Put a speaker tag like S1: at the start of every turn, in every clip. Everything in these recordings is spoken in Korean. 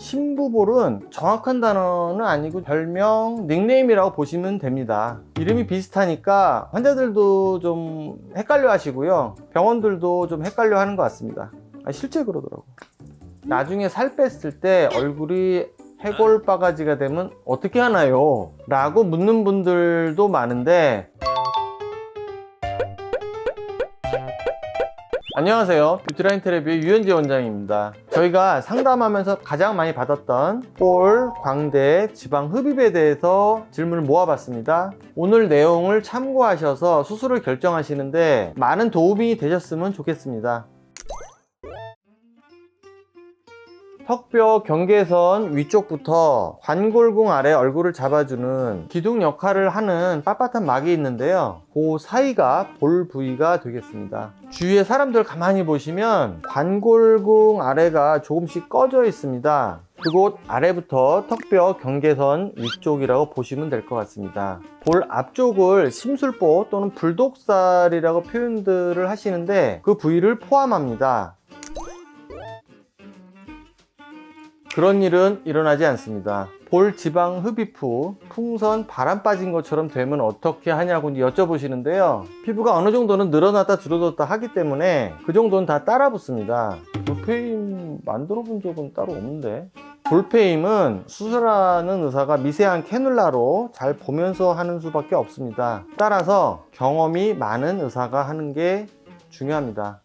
S1: 심부볼은 정확한 단어는 아니고 별명, 닉네임이라고 보시면 됩니다. 이름이 비슷하니까 환자들도 좀 헷갈려 하시고요, 병원들도 좀 헷갈려 하는 것 같습니다. 실제 그러더라고. 나중에 살 뺐을 때 얼굴이 해골 바가지가 되면 어떻게 하나요? 라고 묻는 분들도 많은데, 안녕하세요, 뷰티라인 테레비의 유현재 원장입니다. 저희가 상담하면서 가장 많이 받았던 볼, 광대, 지방 흡입에 대해서 질문을 모아봤습니다. 오늘 내용을 참고하셔서 수술을 결정하시는데 많은 도움이 되셨으면 좋겠습니다. 턱뼈 경계선 위쪽부터 관골궁 아래 얼굴을 잡아주는 기둥 역할을 하는 빳빳한 막이 있는데요, 그 사이가 볼 부위가 되겠습니다. 주위에 사람들 가만히 보시면 관골궁 아래가 조금씩 꺼져 있습니다. 그곳 아래부터 턱뼈 경계선 위쪽이라고 보시면 될 것 같습니다. 볼 앞쪽을 심술보 또는 불독살이라고 표현들을 하시는데 그 부위를 포함합니다. 그런 일은 일어나지 않습니다. 볼 지방 흡입 후 풍선 바람 빠진 것처럼 되면 어떻게 하냐고 여쭤보시는데요, 피부가 어느 정도는 늘어났다 줄어들었다 하기 때문에 그 정도는 다 따라 붙습니다. 볼페임 만들어 본 적은 따로 없는데. 볼페임은 수술하는 의사가 미세한 캐놀라로 잘 보면서 하는 수밖에 없습니다. 따라서 경험이 많은 의사가 하는 게 중요합니다.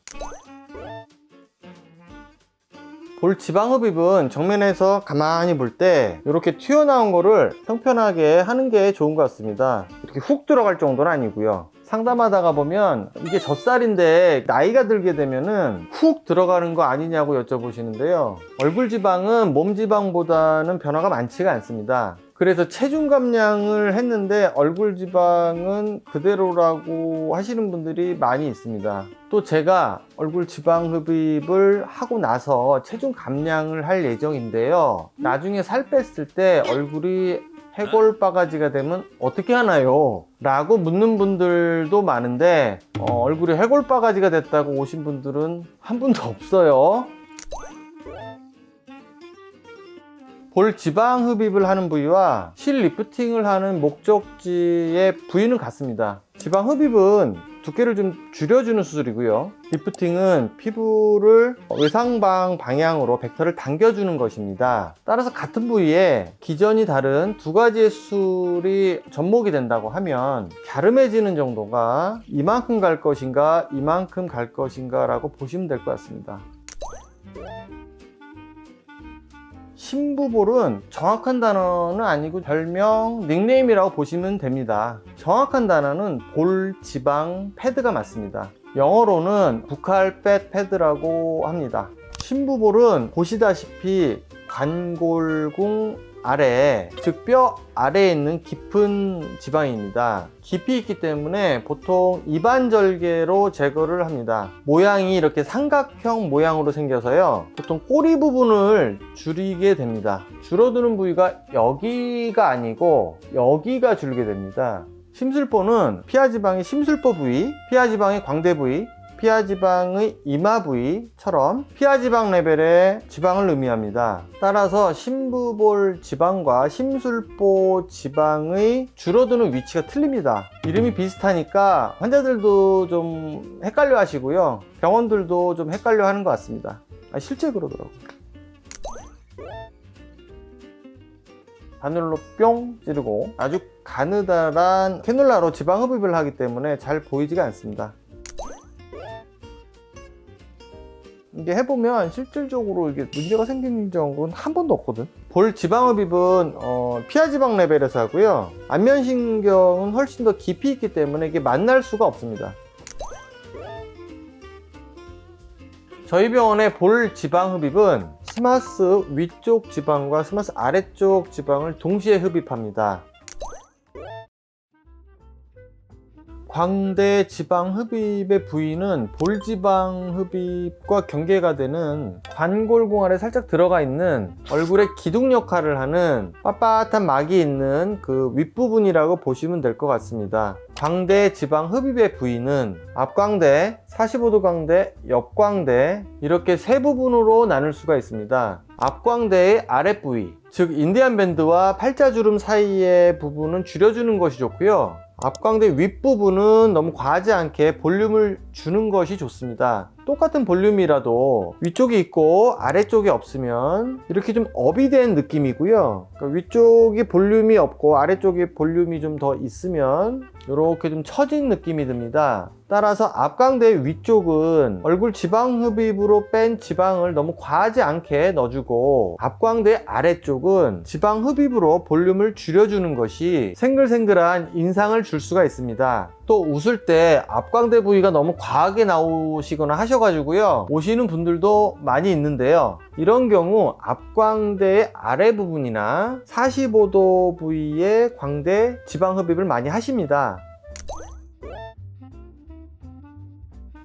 S1: 볼 지방 흡입은 정면에서 가만히 볼 때 이렇게 튀어나온 거를 평평하게 하는 게 좋은 것 같습니다. 이렇게 훅 들어갈 정도는 아니고요. 상담하다가 보면 이게 젖살인데 나이가 들게 되면은 훅 들어가는 거 아니냐고 여쭤보시는데요, 얼굴 지방은 몸 지방보다는 변화가 많지가 않습니다. 그래서 체중 감량을 했는데 얼굴 지방은 그대로라고 하시는 분들이 많이 있습니다. 또 제가 얼굴 지방 흡입을 하고 나서 체중 감량을 할 예정인데요, 나중에 살 뺐을 때 얼굴이 해골 바가지가 되면 어떻게 하나요? 라고 묻는 분들도 많은데 얼굴이 해골 바가지가 됐다고 오신 분들은 한 분도 없어요. 볼 지방 흡입을 하는 부위와 실 리프팅을 하는 목적지의 부위는 같습니다. 지방 흡입은 두께를 좀 줄여주는 수술이고요, 리프팅은 피부를 외상방 방향으로 벡터를 당겨주는 것입니다. 따라서 같은 부위에 기전이 다른 두 가지의 수술이 접목이 된다고 하면 갸름해지는 정도가 이만큼 갈 것인가 이만큼 갈 것인가 라고 보시면 될 것 같습니다. 심부볼은 정확한 단어는 아니고 별명, 닉네임이라고 보시면 됩니다. 정확한 단어는 볼 지방 패드가 맞습니다. 영어로는 부칼 팻 패드라고 합니다. 심부볼은 보시다시피 관골궁 아래, 즉 뼈 아래에 있는 깊은 지방입니다. 깊이 있기 때문에 보통 이반절개로 제거를 합니다. 모양이 이렇게 삼각형 모양으로 생겨서요, 보통 꼬리 부분을 줄이게 됩니다. 줄어드는 부위가 여기가 아니고 여기가 줄게 됩니다. 심술보는 피하지방의 심술보 부위, 피하지방의 광대 부위, 피하지방의 이마 부위처럼 피하지방 레벨의 지방을 의미합니다. 따라서 심부볼 지방과 심술보 지방의 줄어드는 위치가 틀립니다. 이름이 비슷하니까 환자들도 좀 헷갈려 하시고요, 병원들도 좀 헷갈려 하는 것 같습니다. 실제 그러더라고요. 바늘로 뿅 찌르고 아주 가느다란 캐놀라로 지방 흡입을 하기 때문에 잘 보이지가 않습니다. 이게 해보면 실질적으로 이게 문제가 생긴 적은 한 번도 없거든. 볼 지방 흡입은 피하지방 레벨에서 하고요, 안면신경은 훨씬 더 깊이 있기 때문에 이게 만날 수가 없습니다. 저희 병원의 볼 지방 흡입은 스마스 위쪽 지방과 스마스 아래쪽 지방을 동시에 흡입합니다. 광대 지방 흡입의 부위는 볼 지방 흡입과 경계가 되는 관골공 아래 살짝 들어가 있는 얼굴의 기둥 역할을 하는 빳빳한 막이 있는 그 윗부분이라고 보시면 될 것 같습니다. 광대 지방 흡입의 부위는 앞광대, 45도 광대, 옆광대 이렇게 세 부분으로 나눌 수가 있습니다. 앞광대의 아랫부위, 즉 인디안 밴드와 팔자주름 사이의 부분은 줄여주는 것이 좋고요. 앞광대 윗부분은 너무 과하지 않게 볼륨을 주는 것이 좋습니다. 똑같은 볼륨이라도 위쪽이 있고 아래쪽이 없으면 이렇게 좀 업이 된 느낌이고요. 그러니까 위쪽이 볼륨이 없고 아래쪽이 볼륨이 좀 더 있으면 이렇게 좀 처진 느낌이 듭니다. 따라서 앞광대 위쪽은 얼굴 지방 흡입으로 뺀 지방을 너무 과하지 않게 넣어주고, 앞광대 아래쪽은 지방 흡입으로 볼륨을 줄여주는 것이 생글생글한 인상을 줄 수가 있습니다. 또 웃을 때 앞광대 부위가 너무 과하게 나오시거나 하셔가지고요, 오시는 분들도 많이 있는데요. 이런 경우 앞광대의 아래 부분이나 45도 부위의 광대 지방 흡입을 많이 하십니다.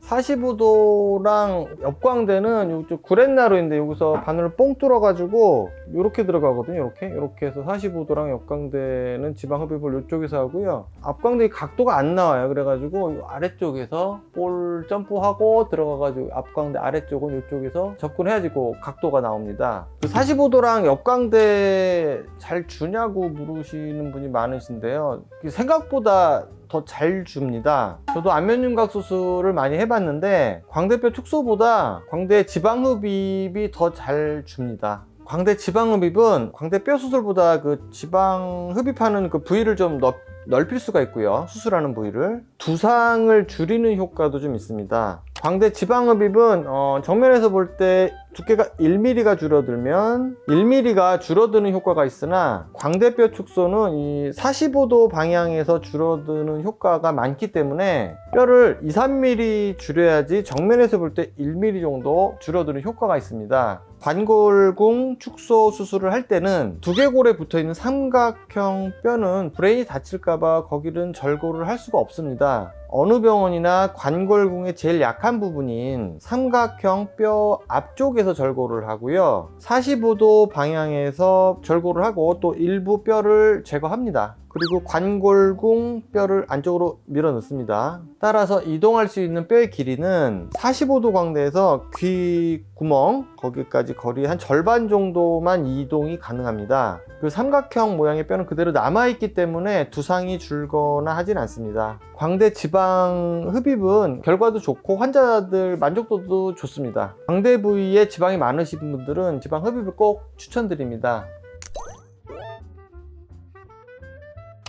S1: 45도랑 옆광대는 이쪽 구렛나루인데 여기서 바늘을 뽕 뚫어가지고 이렇게 들어가거든요. 이렇게 해서 45도랑 옆광대는 지방 흡입을 이쪽에서 하고요. 앞광대 각도가 안 나와요. 그래가지고 아래쪽에서 볼 점프하고 들어가가지고 앞광대 아래쪽은 이쪽에서 접근해야지 그 각도가 나옵니다. 45도랑 옆광대 잘 주냐고 물으시는 분이 많으신데요. 생각보다 더 잘 줍니다. 저도 안면윤곽 수술을 많이 해봤는데 광대뼈 축소보다 광대 지방흡입이 더 잘 줍니다. 광대 지방흡입은 광대뼈 수술보다 그 지방 흡입하는 그 부위를 좀 넓힐 수가 있고요. 수술하는 부위를 두상을 줄이는 효과도 좀 있습니다. 광대 지방흡입은 정면에서 볼 때 두께가 1mm가 줄어들면 1mm가 줄어드는 효과가 있으나, 광대뼈 축소는 이 45도 방향에서 줄어드는 효과가 많기 때문에 뼈를 2, 3mm 줄여야지 정면에서 볼 때 1mm 정도 줄어드는 효과가 있습니다. 관골궁 축소 수술을 할 때는 두개골에 붙어있는 삼각형 뼈는 브레인이 다칠까봐 거기는 절골을 할 수가 없습니다. 어느 병원이나 관골궁의 제일 약한 부분인 삼각형 뼈 앞쪽에서 절골을 하고요, 45도 방향에서 절골을 하고 또 일부 뼈를 제거합니다. 그리고 관골궁 뼈를 안쪽으로 밀어 넣습니다. 따라서 이동할 수 있는 뼈의 길이는 45도 광대에서 귀 구멍 거기까지 거리 한 절반 정도만 이동이 가능합니다. 그 삼각형 모양의 뼈는 그대로 남아있기 때문에 두상이 줄거나 하진 않습니다. 광대 지방 흡입은 결과도 좋고 환자들 만족도도 좋습니다. 광대 부위에 지방이 많으신 분들은 지방 흡입을 꼭 추천드립니다.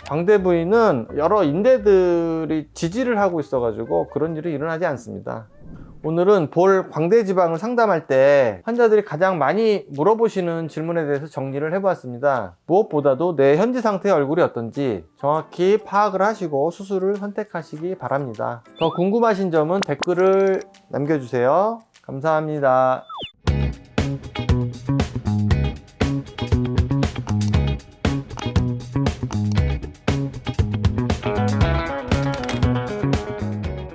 S1: 광대 부위는 여러 인대들이 지지를 하고 있어가지고 그런 일이 일어나지 않습니다. 오늘은 볼 광대 지방을 상담할 때 환자들이 가장 많이 물어보시는 질문에 대해서 정리를 해보았습니다. 무엇보다도 내 현재 상태의 얼굴이 어떤지 정확히 파악을 하시고 수술을 선택하시기 바랍니다. 더 궁금하신 점은 댓글을 남겨주세요. 감사합니다.